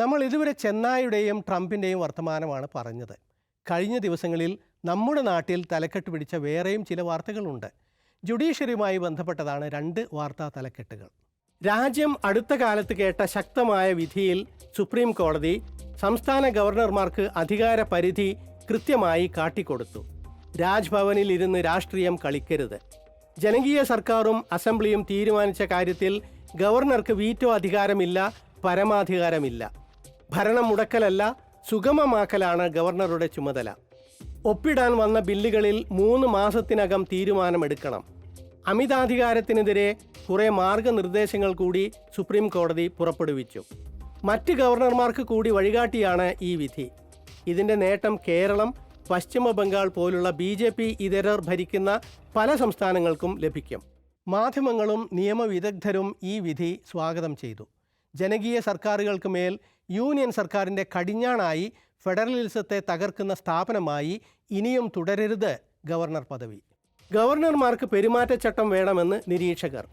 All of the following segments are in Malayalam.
നമ്മൾ ഇതുവരെ ചെന്നായിയുടെയും ട്രംപിൻ്റെയും വർത്തമാനമാണ് പറഞ്ഞത്. കഴിഞ്ഞ ദിവസങ്ങളിൽ നമ്മുടെ നാട്ടിൽ തലക്കെട്ട് പിടിച്ച വേറെയും ചില വാർത്തകളുണ്ട്. ജുഡീഷ്യറിയുമായി ബന്ധപ്പെട്ടതാണ് രണ്ട് വാർത്താ തലക്കെട്ടുകൾ. രാജ്യം അടുത്ത കാലത്ത് കേട്ട ശക്തമായ വിധിയിൽ സുപ്രീം കോടതി സംസ്ഥാന ഗവർണർമാർക്ക് അധികാര പരിധി കൃത്യമായി കാട്ടിക്കൊടുത്തു. രാജ്ഭവനിൽ ഇരുന്ന് രാഷ്ട്രീയം കളിക്കരുത്. ജനകീയ സർക്കാരും അസംബ്ലിയും തീരുമാനിച്ച കാര്യത്തിൽ ഗവർണർക്ക് വീറ്റോ അധികാരമില്ല, പരമാധികാരമില്ല. ഭരണം മുടക്കലല്ല, സുഗമമാക്കലാണ് ഗവർണറുടെ ചുമതല. ഒപ്പിടാൻ വന്ന ബില്ലുകളിൽ 3 മാസത്തിനകം തീരുമാനമെടുക്കണം. അമിതാധികാരത്തിനെതിരെ കുറേ മാർഗനിർദ്ദേശങ്ങൾ കൂടി സുപ്രീം കോടതി പുറപ്പെടുവിച്ചു. മറ്റ് ഗവർണർമാർക്ക് കൂടി വഴികാട്ടിയാണ് ഈ വിധി. ഇതിൻ്റെ നേട്ടം കേരളം, പശ്ചിമ ബംഗാൾ പോലുള്ള BJP ഇതരർ ഭരിക്കുന്ന പല സംസ്ഥാനങ്ങൾക്കും ലഭിക്കും. മാധ്യമങ്ങളും നിയമവിദഗ്ധരും ഈ വിധി സ്വാഗതം ചെയ്തു. ജനകീയ സർക്കാരുകൾക്ക് മേൽ യൂണിയൻ സർക്കാരിൻ്റെ കടിഞ്ഞാണായി ഫെഡറലിസത്തെ തകർക്കുന്ന സ്ഥാപനമായി ഇനിയും തുടരരുത് ഗവർണർ പദവി. ഗവർണർമാർക്ക് പെരുമാറ്റച്ചട്ടം വേണമെന്ന് നിരീക്ഷകർ.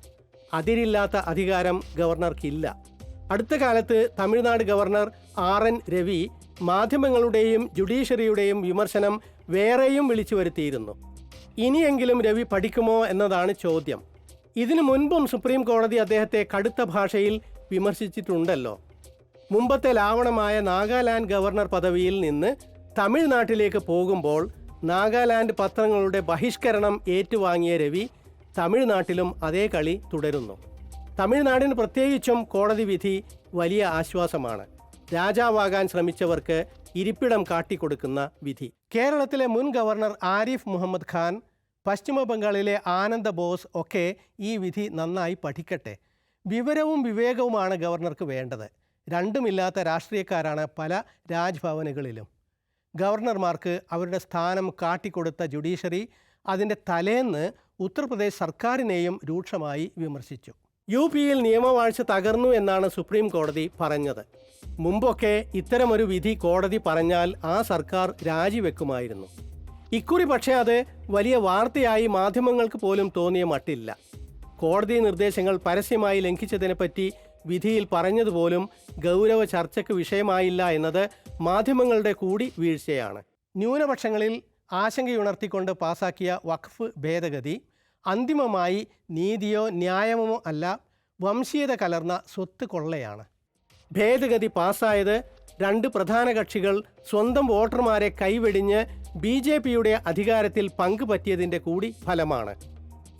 അതിരില്ലാത്ത അധികാരം ഗവർണർക്കില്ല. അടുത്ത കാലത്ത് തമിഴ്നാട് ഗവർണർ RN രവി മാധ്യമങ്ങളുടെയും ജുഡീഷ്യറിയുടെയും വിമർശനം വേറെയും വിളിച്ചു വരുത്തിയിരുന്നു. ഇനിയെങ്കിലും രവി പഠിക്കുമോ എന്നതാണ് ചോദ്യം. ഇതിനു മുൻപും സുപ്രീം കോടതി അദ്ദേഹത്തെ കടുത്ത ഭാഷയിൽ വിമർശിച്ചിട്ടുണ്ടല്ലോ. മുമ്പത്തെ ലാവണമായ നാഗാലാൻഡ് ഗവർണർ പദവിയിൽ നിന്ന് തമിഴ്നാട്ടിലേക്ക് പോകുമ്പോൾ നാഗാലാൻഡ് പത്രങ്ങളുടെ ബഹിഷ്കരണം ഏറ്റുവാങ്ങിയ രവി തമിഴ്നാട്ടിലും അതേ കളി തുടരുന്നു. തമിഴ്നാടിന് പ്രത്യേകിച്ചും കോടതി വിധി വലിയ ആശ്വാസമാണ്. രാജാവാകാൻ ശ്രമിച്ചവർക്ക് ഇരിപ്പിടം കാട്ടിക്കൊടുക്കുന്ന വിധി. കേരളത്തിലെ മുൻ ഗവർണർ ആരിഫ് മുഹമ്മദ് ഖാൻ, പശ്ചിമ ബംഗാളിലെ ആനന്ദ ബോസ് ഒക്കെ ഈ വിധി നന്നായി പഠിക്കട്ടെ. വിവരവും വിവേകവുമാണ് ഗവർണർക്ക് വേണ്ടത്. രണ്ടുമില്ലാത്ത രാഷ്ട്രീയക്കാരാണ് പല രാജ്ഭവനുകളിലും. ഗവർണർമാർക്ക് അവരുടെ സ്ഥാനം കാട്ടിക്കൊടുത്ത ജുഡീഷ്യറി അതിൻ്റെ തലേന്ന് ഉത്തർപ്രദേശ് സർക്കാരിനെയും രൂക്ഷമായി വിമർശിച്ചു. UPയിൽ നിയമവാഴ്ച തകർന്നു എന്നാണ് സുപ്രീം കോടതി പറഞ്ഞത്. മുമ്പൊക്കെ ഇത്തരമൊരു വിധി കോടതി പറഞ്ഞാൽ ആ സർക്കാർ രാജിവെക്കുമായിരുന്നു. ഇക്കുറി പക്ഷേ അത് വലിയ വാർത്തയായി മാധ്യമങ്ങൾക്ക് പോലും തോന്നിയ മട്ടില്ല. കോടതി നിർദ്ദേശങ്ങൾ പരസ്യമായി ലംഘിച്ചതിനെപ്പറ്റി വിധിയിൽ പറഞ്ഞതുപോലും ഗൗരവ ചർച്ചയ്ക്ക് വിഷയമായില്ല എന്നത് മാധ്യമങ്ങളുടെ കൂടി വീഴ്ചയാണ്. ന്യൂനപക്ഷങ്ങളിൽ ആശങ്കയുണർത്തിക്കൊണ്ട് പാസാക്കിയ വഖഫ് ഭേദഗതി അന്തിമമായി നീതിയോ ന്യായമോ അല്ല, വംശീയത കലർന്ന സ്വത്ത് കൊള്ളയാണ്. ഭേദഗതി പാസ്സായത് 2 പ്രധാന കക്ഷികൾ സ്വന്തം വോട്ടർമാരെ കൈവെടിഞ്ഞ് BJPയുടെ അധികാരത്തിൽ പങ്കുപറ്റിയതിൻ്റെ കൂടി ഫലമാണ്.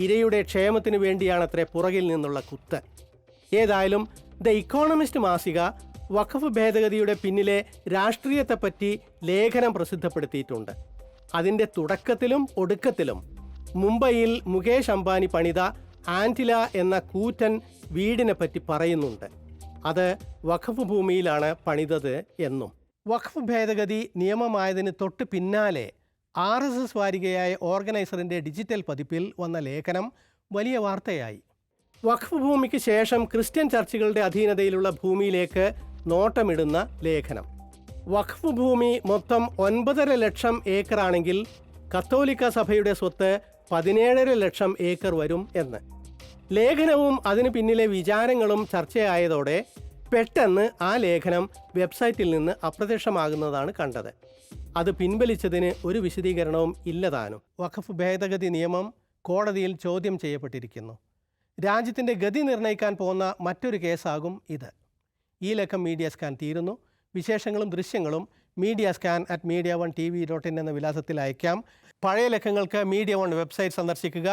ഇരയുടെ ക്ഷേമത്തിനു വേണ്ടിയാണത്രേ പുറകിൽ നിന്നുള്ള കുത്ത്. ഏതായാലും ദ ഇക്കോണമിസ്റ്റ് മാസിക വഖഫ് ഭേദഗതിയുടെ പിന്നിലെ രാഷ്ട്രീയത്തെപ്പറ്റി ലേഖനം പ്രസിദ്ധപ്പെടുത്തിയിട്ടുണ്ട്. അതിൻ്റെ തുടക്കത്തിലും ഒടുക്കത്തിലും മുംബൈയിൽ മുകേഷ് അംബാനി പണിത ആൻറ്റില എന്ന കൂറ്റൻ വീടിനെപ്പറ്റി പറയുന്നുണ്ട്. അത് വഖഫ് ഭൂമിയിലാണ് പണിതത് എന്നും. വഖഫ് ഭേദഗതി നിയമമായതിന് തൊട്ട് പിന്നാലെ RSS വാരികയായ ഓർഗനൈസറിൻ്റെ ഡിജിറ്റൽ പതിപ്പിൽ വന്ന ലേഖനം വലിയ വാർത്തയായി. വഖഫ് ഭൂമിക്ക് ശേഷം ക്രിസ്ത്യൻ ചർച്ചുകളുടെ അധീനതയിലുള്ള ഭൂമിയിലേക്ക് നോട്ടമിടുന്ന ലേഖനം. വഖഫ് ഭൂമി മൊത്തം 9.5 ലക്ഷം ഏക്കറാണെങ്കിൽ കത്തോലിക്ക സഭയുടെ സ്വത്ത് 17.5 ലക്ഷം ഏക്കർ വരും എന്ന്. ലേഖനവും അതിനു പിന്നിലെ വിചാരങ്ങളും ചർച്ചയായതോടെ പെട്ടെന്ന് ആ ലേഖനം വെബ്സൈറ്റിൽ നിന്ന് അപ്രത്യക്ഷമാകുന്നതാണ് കണ്ടത്. അത് പിൻവലിച്ചതിന് ഒരു വിശദീകരണവും ഇല്ലതാനും. വഖഫ് ഭേദഗതി നിയമം കോടതിയിൽ ചോദ്യം ചെയ്യപ്പെട്ടിരിക്കുന്നു. രാജ്യത്തിൻ്റെ ഗതി നിർണ്ണയിക്കാൻ പോകുന്ന മറ്റൊരു കേസാകും ഇത്. ഈ ലക്കം മീഡിയ സ്കാൻ തീരുന്നു. വിശേഷങ്ങളും ദൃശ്യങ്ങളും media1@media1tv.in എന്ന വിലാസത്തിൽ അയക്കാം. പഴയ ലക്കങ്ങൾക്ക് Media1 വെബ്സൈറ്റ് സന്ദർശിക്കുക.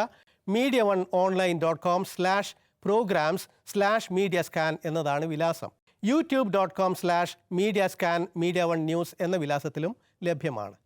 mediaone.com/programs/mediascan എന്നതാണ് വിലാസം. youtube.com/mediascan media1 news എന്ന വിലാസത്തിലും ലഭ്യമാണ്.